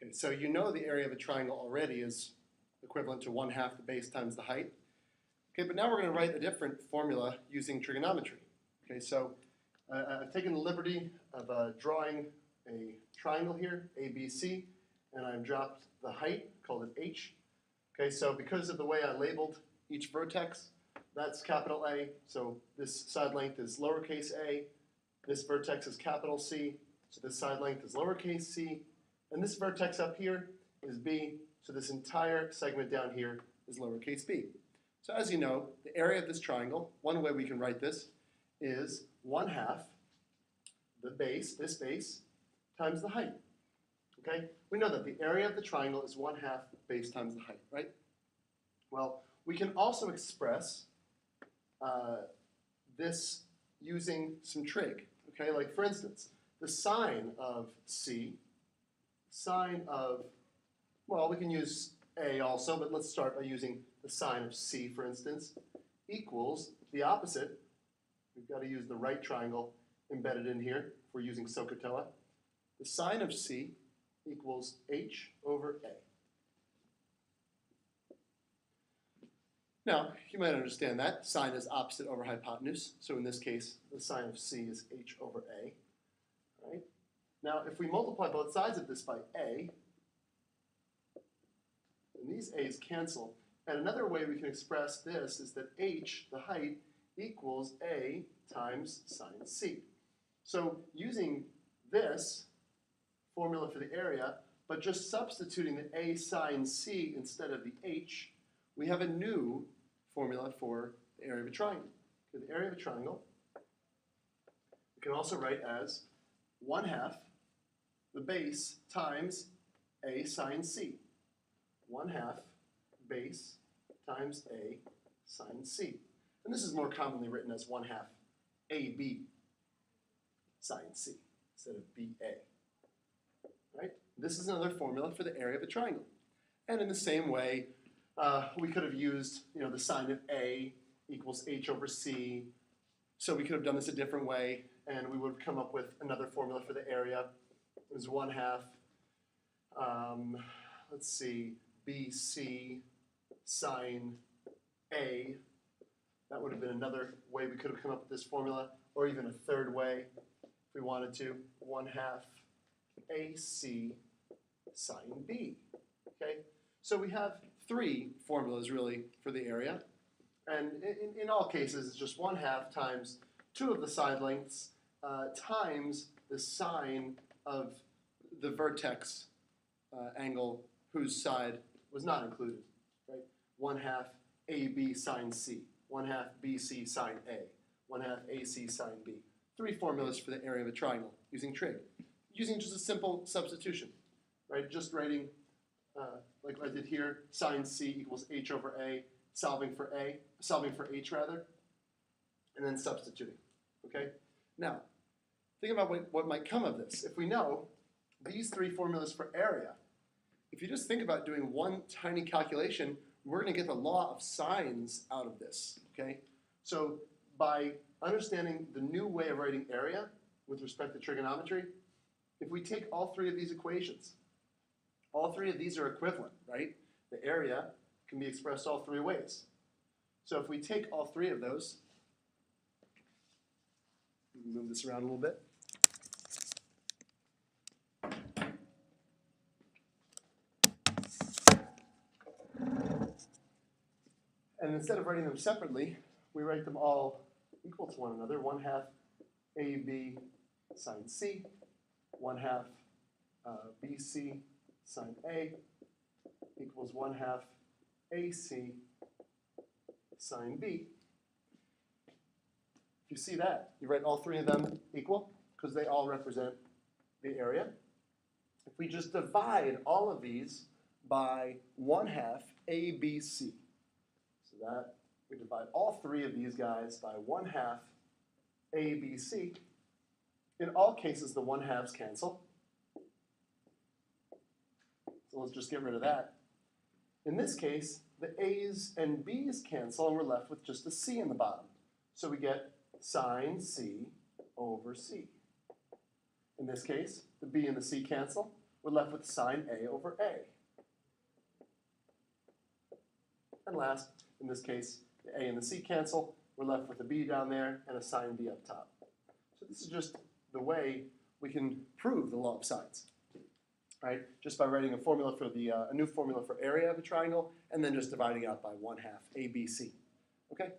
Okay, so you know the area of a triangle already is equivalent to 1/2 the base times the height. Okay, but now we're going to write a different formula using trigonometry. Okay, so I've taken the liberty of drawing a triangle here, ABC, and I've dropped the height, called it h. Okay, so because of the way I labeled each vertex, that's capital A, so this side length is lowercase a, this vertex is capital C, so this side length is lowercase c, and this vertex up here is B, so this entire segment down here is lowercase b. So as you know, the area of this triangle, one way we can write this is 1/2 the base, this base, times the height. Okay? We know that the area of the triangle is 1/2 base times the height, right? Well, we can also express this using some trig. Okay? Like for instance, the sine of C, well, we can use A also, but let's start by using the sine of C, for instance, equals the opposite. We've got to use the right triangle embedded in here if we're using SOHCAHTOA. The sine of C equals h over A. Now, you might understand that. Sine is opposite over hypotenuse, so in this case, the sine of C is h over A. Right? Now, if we multiply both sides of this by A, and these a's cancel, and another way we can express this is that h, the height, equals A times sine C. So using this formula for the area, but just substituting the A sine C instead of the h, we have a new formula for the area of a triangle. Okay, the area of a triangle we can also write as 1/2 the base times A sine C. 1/2 base times A sine C. And this is more commonly written as 1/2 AB sine C instead of BA. Right? This is another formula for the area of a triangle. And in the same way, we could have used, the sine of A equals h over C. So we could have done this a different way, and we would have come up with another formula for the area. It was 1/2, let's see, BC sine A. That would have been another way we could have come up with this formula, or even a third way if we wanted to. 1/2 AC sine B. Okay? So we have three formulas really for the area. And in all cases, it's just 1/2 times 2 of the side lengths times the sine of the vertex angle whose side was not included. Right? 1/2 AB sine C, 1/2 BC sine A, 1/2 AC sine B. Three formulas for the area of a triangle using trig. Using just a simple substitution. Right? Just writing, like I did here, sine C equals h over A, solving for h rather, and then substituting. Okay? Now, think about what might come of this. If we know these three formulas for area, if you just think about doing one tiny calculation, we're going to get the law of sines out of this. Okay? So by understanding the new way of writing area with respect to trigonometry, if we take all three of these equations, all three of these are equivalent, right? The area can be expressed all three ways. So if we take all three of those, move this around a little bit. And instead of writing them separately, we write them all equal to one another. 1/2 AB sine C, 1/2 BC sine A equals 1/2 AC sine B. If you see that, you write all three of them equal because they all represent the area. If we just divide all of these by 1/2 ABC, so that we divide all three of these guys by 1/2 ABC, in all cases the 1/2s cancel. So let's just get rid of that. In this case, the A's and B's cancel, and we're left with just a C in the bottom. So we get sine C over C. In this case, the B and the C cancel. we're left with sine A over A. And last, in this case, the A and the C cancel. We're left with a B down there and a sine B up top. So this is just the way we can prove the law of sines. Right? Just by writing a formula for a new formula for area of a triangle, and then just dividing out by 1/2 ABC. Okay?